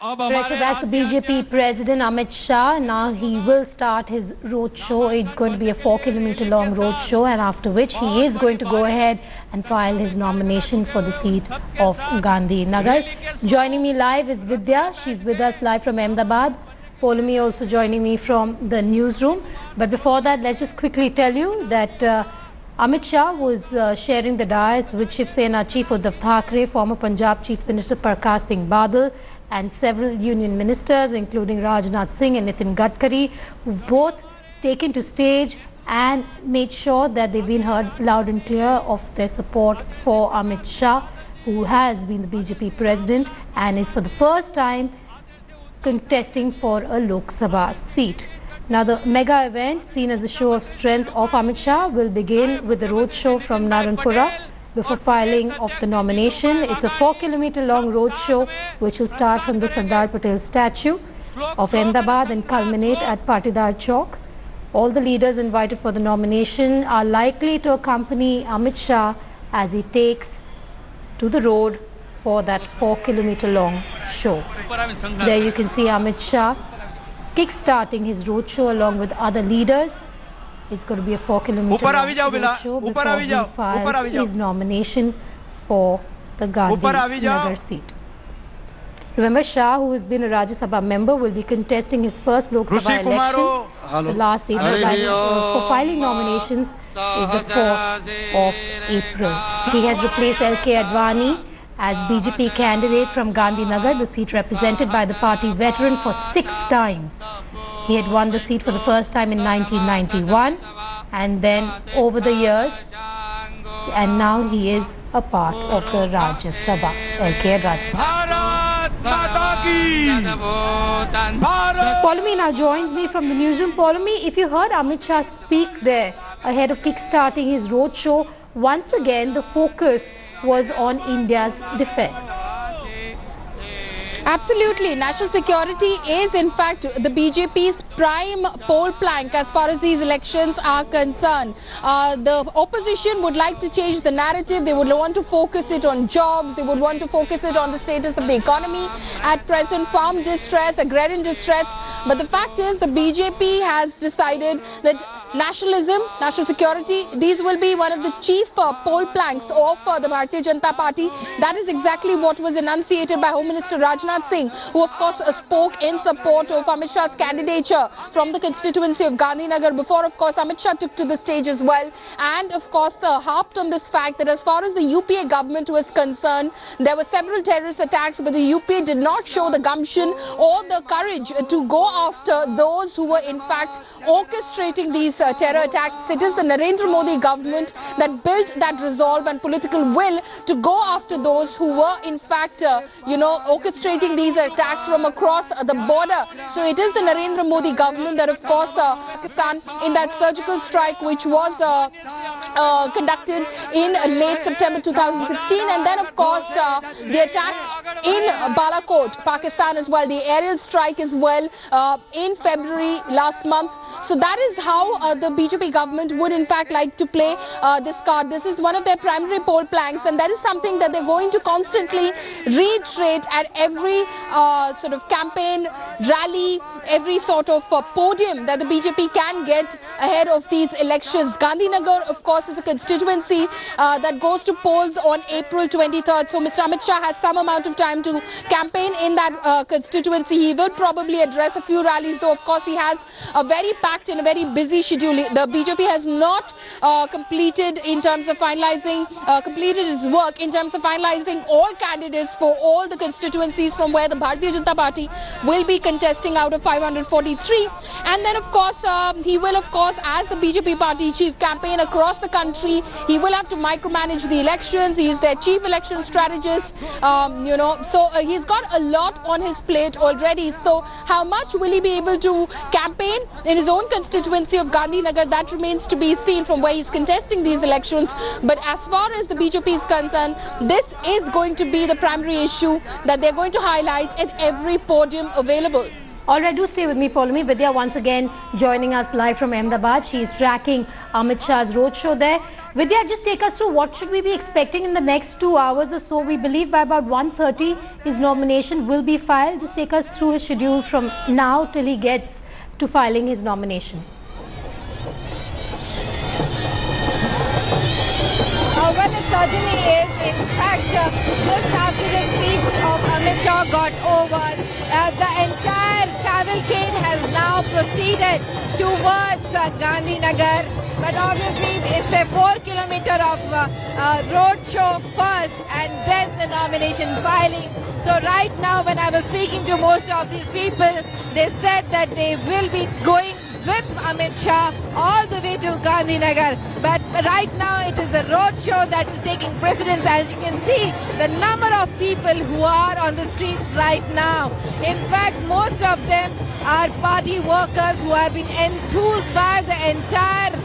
Right, so that's the BJP President Amit Shah. Now he will start his road show. It's going to be a 4-kilometer long road show, and after which he is going to go ahead and file his nomination for the seat of Gandhi Nagar. Joining me live is Vidya. She's with us live from Ahmedabad. Poulomi also joining me from the newsroom. But before that, let's just quickly tell you that Amit Shah was sharing the dais with Shiv Sena Chief Uddhav Thackeray, former Punjab Chief Minister Prakash Singh Badal, and several union ministers, including Rajnath Singh and Nitin Gadkari, who've both taken to stage and made sure that they've been heard loud and clear of their support for Amit Shah, who has been the BJP president and is for the first time contesting for a Lok Sabha seat. Now, the mega event, seen as a show of strength of Amit Shah, will begin with the roadshow from Naranpura before filing of the nomination. It's a 4-kilometer long roadshow which will start from the Sardar Patel statue of Ahmedabad and culminate at Patidar Chowk. All the leaders invited for the nomination are likely to accompany Amit Shah as he takes to the road for that 4-kilometer long show. There you can see Amit Shah kick-starting his roadshow along with other leaders. It's going to be a 4-kilometer roadshow before he files his nomination for the Gandhi Nagar seat. Remember, Shah, who has been a Rajya Sabha member, will be contesting his first Lok Sabha election. The last date for filing nominations is the 4th of April. He has replaced L.K. Advani as BJP candidate from Gandhinagar, the seat represented by the party veteran for 6 times. He had won the seat for the first time in 1991 and then over the years, and now he is a part of the Rajya Sabha. L.K. Advani. Poulomi now joins me from the newsroom. Poulomi, if you heard Amit Shah speak there ahead of kick-starting his roadshow, once again the focus was on India's defence. Absolutely. National security is in fact the BJP's prime pole plank as far as these elections are concerned. The opposition would like to change the narrative. They would want to focus it on jobs. They would want to focus it on the status of the economy at present, farm distress, agrarian distress. But the fact is the BJP has decided that nationalism, national security, these will be one of the chief pole planks of the Bharatiya Janata Party. That is exactly what was enunciated by Home Minister Rajnath Singh, who of course spoke in support of Amit Shah's candidature from the constituency of Gandhinagar before of course Amit Shah took to the stage as well, and of course harped on this fact that as far as the UPA government was concerned, there were several terrorist attacks, but the UPA did not show the gumption or the courage to go after those who were in fact orchestrating these terror attacks. It is the Narendra Modi government that built that resolve and political will to go after those who were in fact orchestrating these attacks from across the border. So it is the Narendra Modi government that of course Pakistan in that surgical strike which was conducted in late September 2016, and then of course the attack in Balakot, Pakistan as well, the aerial strike as well in February last month. So that is how the BJP government would in fact like to play this card. This is one of their primary poll planks, and that is something that they're going to constantly reiterate at every sort of campaign, rally, every sort of podium that the BJP can get ahead of these elections. Gandhinagar, of course, is a constituency that goes to polls on April 23rd. So Mr. Amit Shah has some amount of time to campaign in that constituency. He will probably address a few rallies, though of course he has a very packed and a very busy schedule. The BJP has not completed in terms of finalizing, completed its work in terms of finalizing all candidates for all the constituencies from where the Bharatiya Janata Party will be contesting out of 543. And then of course he will of course, as the BJP party chief, campaign across the country. He will have to micromanage the elections. He is their chief election strategist, so he's got a lot on his plate already. So how much will he be able to campaign in his own constituency of Gandhinagar? That remains to be seen from where he's contesting these elections. But as far as the BJP is concerned, this is going to be the primary issue that they're going to highlight at every podium available. All right, do stay with me, Poulomi. Vidya once again joining us live from Ahmedabad. She is tracking Amit Shah's roadshow there. Vidya, just take us through what should we be expecting in the next 2 hours or so. We believe by about 1:30 his nomination will be filed. Just take us through his schedule from now till he gets to filing his nomination. Well, it certainly is. In fact, just after the speech of Amit Shah got over, the entire cavalcade has now proceeded towards Gandhinagar. But obviously, it's a 4-kilometer of road show first and then the nomination filing. So right now, when I was speaking to most of these people, they said that they will be going with Amit Shah all the way to Gandhinagar. But right now it is the road show that is taking precedence. As you can see, the number of people who are on the streets right now. In fact, most of them are party workers who have been enthused by the entire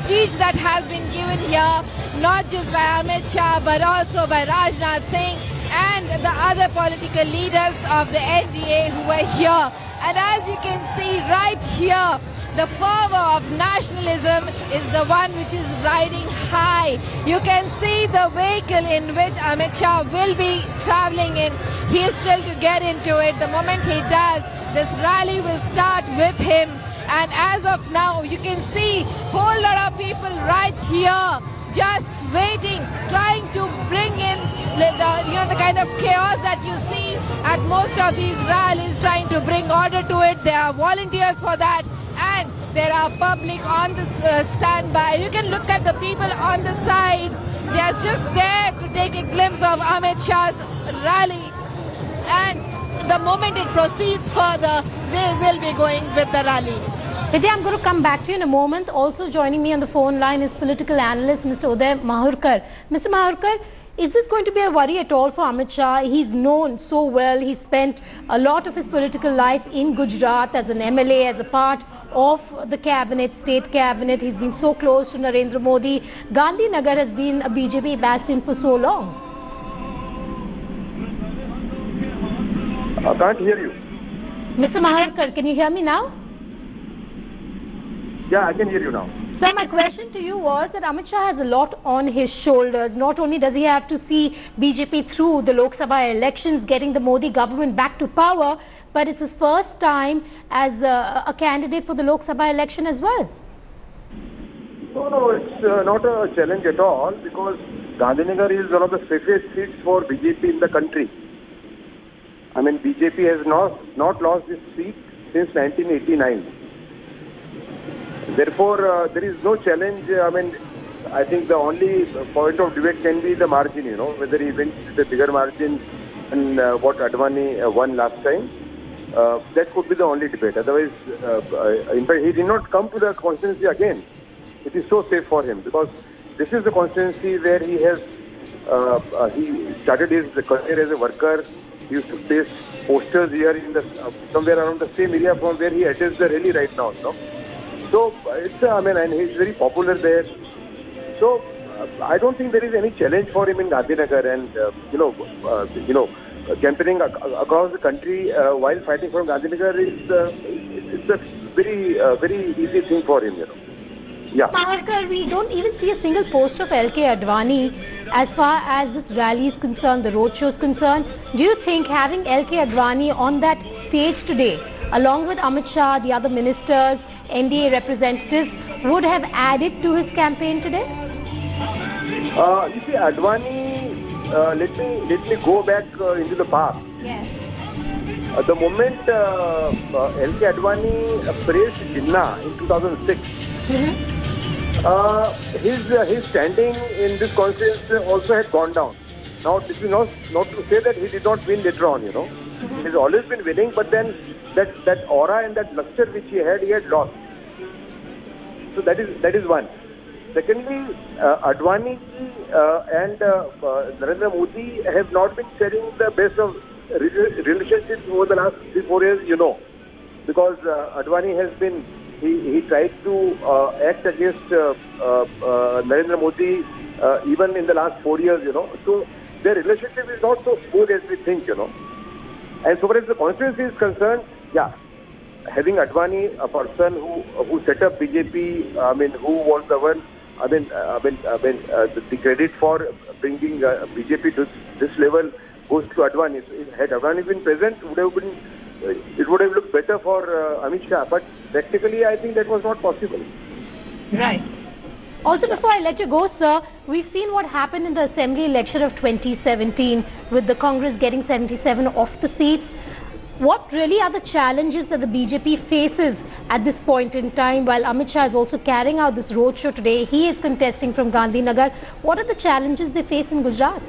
speech that has been given here, not just by Amit Shah but also by Rajnath Singh and the other political leaders of the NDA who were here. And as you can see right here, the fervor of nationalism is the one which is riding high. You can see the vehicle in which Amit Shah will be travelling in. He is still to get into it. The moment he does, this rally will start with him. And as of now, you can see whole lot of people right here just waiting, trying to bring in the kind of chaos that you see at most of these rallies, trying to bring order to it. There are volunteers for that, and there are public on the standby. You can look at the people on the sides. They are just there to take a glimpse of Amit Shah's rally, and the moment it proceeds further, they will be going with the rally. Vidya, I'm going to come back to you in a moment. Also joining me on the phone line is political analyst Mr. Uday Mahurkar. Mr. Mahurkar, is this going to be a worry at all for Amit Shah? He's known so well. He spent a lot of his political life in Gujarat as an MLA, as a part of the cabinet, state cabinet. He's been so close to Narendra Modi. Gandhinagar has been a BJP bastion for so long. I can't hear you. Mr. Mahurkar, can you hear me now? Yeah, I can hear you now. Sir, my question to you was that Amit Shah has a lot on his shoulders. Not only does he have to see BJP through the Lok Sabha elections, getting the Modi government back to power, but it's his first time as a candidate for the Lok Sabha election as well. No, it's not a challenge at all, because Gandhinagar is one of the safest seats for BJP in the country. I mean, BJP has not lost this seat since 1989. Therefore, there is no challenge. I mean, I think the only point of debate can be the margin, whether he wins with a bigger margin than what Advani won last time. That could be the only debate. Otherwise, in fact, he did not come to the constituency again. It is so safe for him, because this is the constituency where he has, he started his career as a worker. He used to paste posters here in the somewhere around the same area from where he attends the rally right now. So it's and he's very popular there. So I don't think there is any challenge for him in Gandhinagar, and campaigning across the country while fighting from Gandhinagar is it's a very easy thing for him. Yeah. Mahurkar, we don't even see a single post of LK Advani as far as this rally is concerned, the roadshow is concerned. Do you think having LK Advani on that stage today, along with Amit Shah, the other ministers, NDA representatives, would have added to his campaign today? You see, Advani, let me go back into the past. Yes. The moment LK Advani praised Jinnah in 2006, his standing in this constituency also had gone down. Now, this is not to say that he did not win later on, He has always been winning, but then that aura and that luster which he had lost. So that is one. Secondly, Advani and Narendra Modi have not been sharing the best of relationships over the last 3-4 years, because Advani has been, he tried to act against Narendra Modi even in the last 4 years, So their relationship is not so smooth as we think, And so far as the constituency is concerned, yeah, having Advani, a person who set up BJP, I mean, who was the one, the credit for bringing BJP to this level goes to Advani. So had Advani been present, it would have looked better for Amit Shah. But practically, I think that was not possible. Right. Also, before I let you go, sir, we've seen what happened in the assembly election of 2017 with the Congress getting 77 of the seats. What really are the challenges that the BJP faces at this point in time? While Amit Shah is also carrying out this roadshow today, he is contesting from Gandhinagar. What are the challenges they face in Gujarat?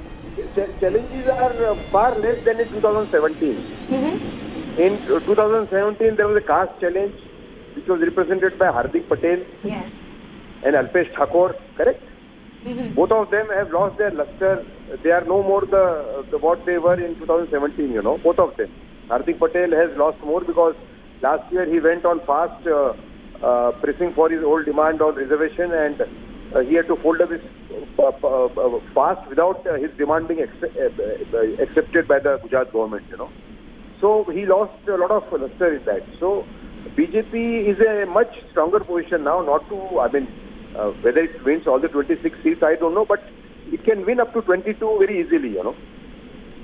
Challenges are far less than in 2017. In 2017, there was a caste challenge which was represented by Hardik Patel. Yes. And Alpesh Thakur, correct? Both of them have lost their luster. They are no more the what they were in 2017, you know, both of them. Hardik Patel has lost more because last year he went on fast, pressing for his old demand on reservation, and he had to fold up his fast without his demand being accepted by the Gujarat government, you know. So he lost a lot of luster in that. So BJP is a much stronger position now, not to, I mean, whether it wins all the 26 seats, I don't know, but it can win up to 22 very easily, you know.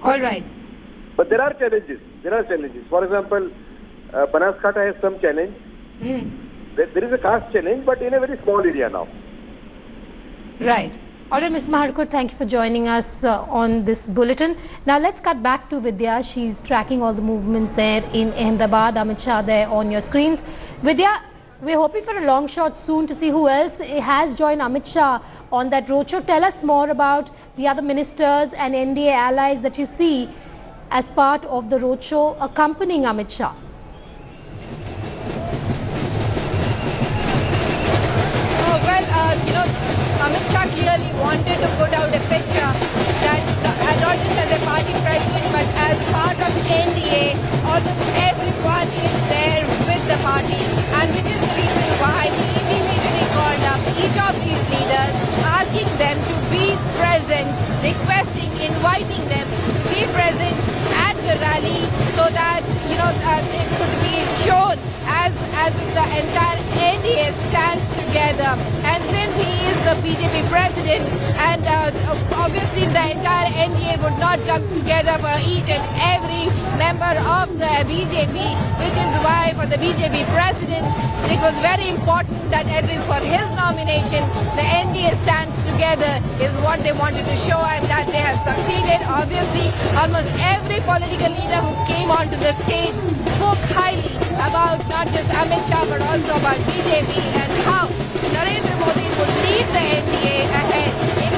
All right. But there are challenges. There are challenges. For example, Banaskantha has some challenge. There is a caste challenge, but in a very small area now. Right. All right, Ms. Maharkot, thank you for joining us on this bulletin. Now let's cut back to Vidya. She's tracking all the movements there in Ahmedabad. Amit Shah there on your screens. Vidya, we're hoping for a long shot soon to see who else has joined Amit Shah on that roadshow. Tell us more about the other ministers and NDA allies that you see as part of the roadshow accompanying Amit Shah. Oh, well, you know, Amit Shah clearly wanted to put out a picture that not just as a party president but as part of NDA, almost everyone is there with the party, and which is the reason why he individually called up each of these leaders, asking them to be present, requesting, inviting them to be present at the rally so that, you know, it could be shown as the entire NDA stands together. And since he is the BJP president, and obviously the entire NDA would not come together for each and every member of the BJP, which is why for the BJP president, it was very important that at least for his nomination, the NDA stands together is what they wanted to show, and that they have succeeded. Obviously, almost every political leader who came onto the stage spoke highly about not just Amit Shah but also about BJP and how Narendra Modi would lead the NDA ahead in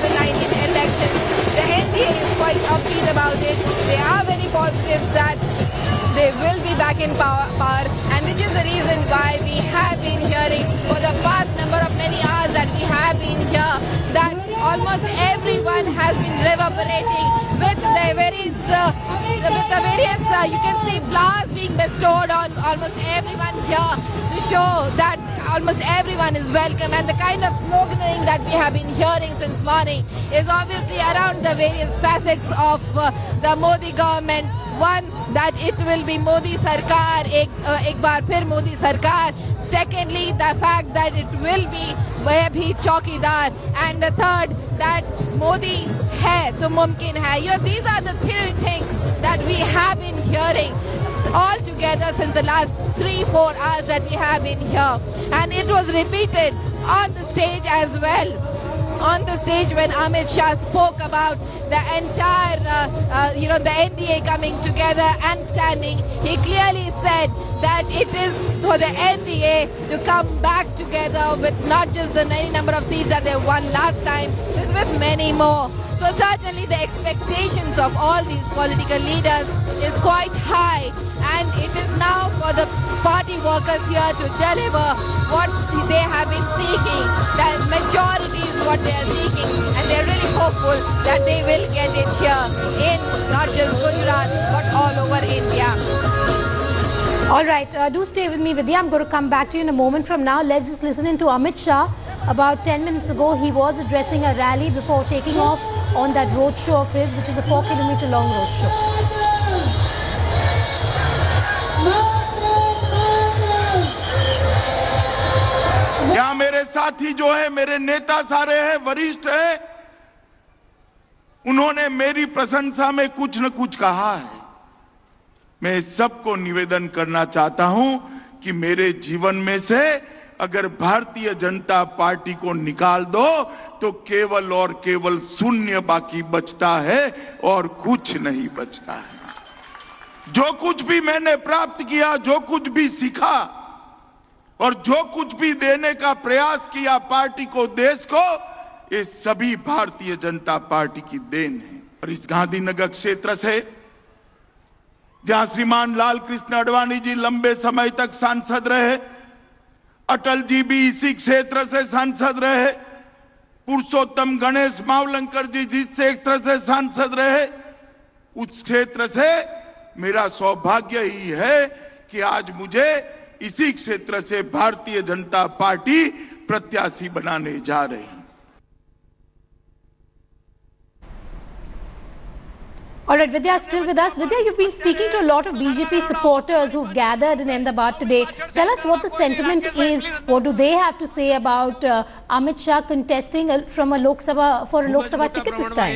2019 elections. The NDA is quite upbeat about it. They are very positive that they will be back in power, and which is the reason why we have been hearing for the past number of many hours that we have been here that almost everyone has been reverberating with the various, you can see flowers being bestowed on almost everyone here to show that almost everyone is welcome, and the kind of sloganeering that we have been hearing since morning is obviously around the various facets of the Modi government. One, that it will be Modi Sarkar, ek baar phir Modi Sarkar. Secondly, the fact that it will be वह भी चौकीदार, and the third that Modi hai to mumkin hai. You know, these are the three things that we have been hearing all together since the last 3-4 hours that we have been here, and it was repeated on the stage as well. On the stage when Amit Shah spoke about the entire, the NDA coming together and standing, he clearly said that it is for the NDA to come back together with not just the number of seats that they won last time, but with many more. So certainly the expectations of all these political leaders is quite high, and it is now for the party workers here to deliver what they have been seeking. The majority is what they are seeking, and they're really hopeful that they will get it here in not just Gujarat but all over India. All right, do stay with me, Vidya. I'm going to come back to you in a moment from now. Let's just listen in to Amit Shah. About 10 minutes ago, he was addressing a rally before taking off on that roadshow of his, which is a 4-kilometer long roadshow. साथी जो है, मेरे नेता सारे हैं, वरिष्ठ हैं, उन्होंने मेरी प्रशंसा में कुछ न कुछ कहा है। मैं सबको निवेदन करना चाहता हूं कि मेरे जीवन में से अगर भारतीय जनता पार्टी को निकाल दो तो केवल और केवल शून्य बाकी बचता है और कुछ नहीं बचता है। जो कुछ भी मैंने प्राप्त किया, जो कुछ भी सीखा और जो कुछ भी देने का प्रयास किया पार्टी को, देश को, ये सभी भारतीय जनता पार्टी की देन है। और इस गांधीनगर क्षेत्र से, जहां श्रीमान लाल कृष्ण आडवाणी जी लंबे समय तक सांसद रहे, अटल जी भी इसी क्षेत्र से सांसद रहे, पुरुषोत्तम गणेश मावलंकर जी जिस क्षेत्र से सांसद रहे, उस क्षेत्र से मेरा सौभाग्य ही है कि आज मुझे इसी क्षेत्र से भारतीय जनता पार्टी प्रत्याशी बनाने जा रही है। All right, Vidya, still with us. Vidya, you've been speaking to a lot of BJP supporters who've gathered in Ahmedabad today. Tell us what the sentiment is. What do they have to say about Amit Shah contesting from a Lok Sabha for a Lok Sabha ticket this time?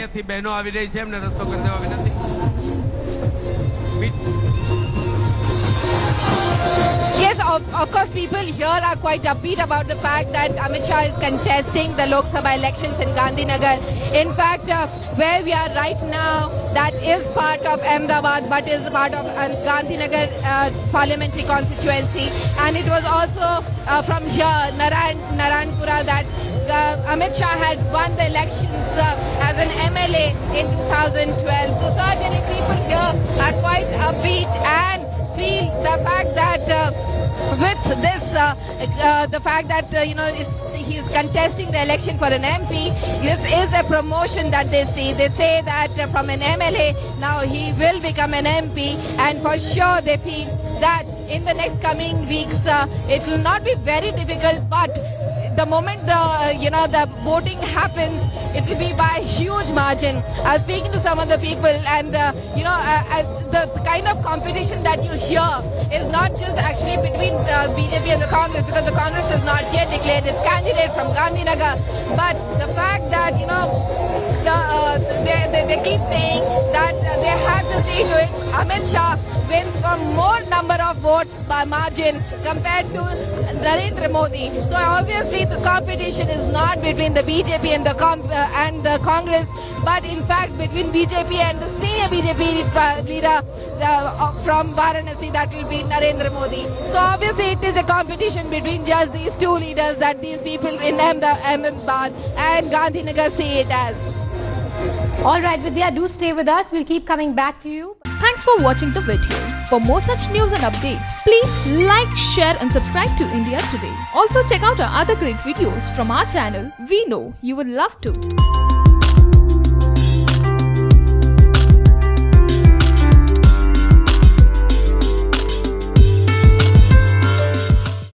Yes, of course, people here are quite upbeat about the fact that Amit Shah is contesting the Lok Sabha elections in Gandhinagar. In fact, where we are right now, that is part of Ahmedabad, but is part of Gandhinagar parliamentary constituency. And it was also from here, Narayanpura, that Amit Shah had won the elections as an MLA in 2012. So certainly people here are quite upbeat and feel the fact that with this, the fact that he's contesting the election for an MP, this is a promotion that they see. They say that from an MLA now he will become an MP, and for sure they feel that in the next coming weeks it will not be very difficult, but the moment the voting happens, it will be by a huge margin. I was speaking to some of the people, and the kind of competition that you hear is not just actually between BJP and the Congress, because the Congress has not yet declared its candidate from Gandhinagar. But the fact that they keep saying that they have to see to it Amit Shah wins for more number of votes by margin compared to Narendra Modi. So obviously the competition is not between the BJP and the Congress, but in fact between BJP and the senior BJP leader from Varanasi, that will be Narendra Modi. So obviously it is a competition between just these two leaders that these people in Ahmedabad and Gandhinagar see it as. All right, Vidya, do stay with us. We'll keep coming back to you. Thanks for watching the video. For more such news and updates, please like, share and subscribe to India Today. Also check out our other great videos from our channel. We know you will love to.